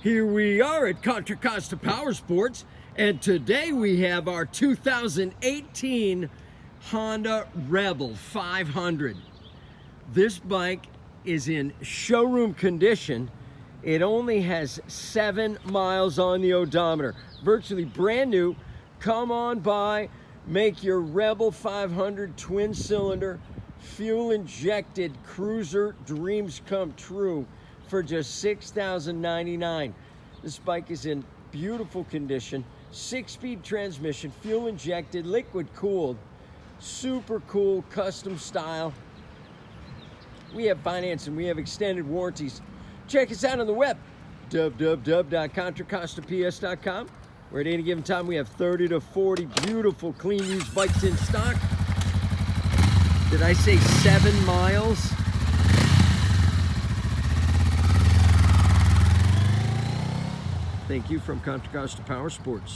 Here we are at Contra Costa Powersports, and today we have our 2018 Honda Rebel 500. This bike is in showroom condition. It only has 7 miles on the odometer. Virtually brand new. Come on by, make your Rebel 500 twin cylinder, fuel injected cruiser dreams come true for just $6,099. This bike is in beautiful condition. 6-speed transmission, fuel injected, liquid cooled, super cool, custom style. We have financing, we have extended warranties. Check us out on the web, www.contracostaps.com, where at any given time we have 30 to 40 beautiful, clean used bikes in stock. Did I say 7 miles? Thank you from Contra Costa Powersports.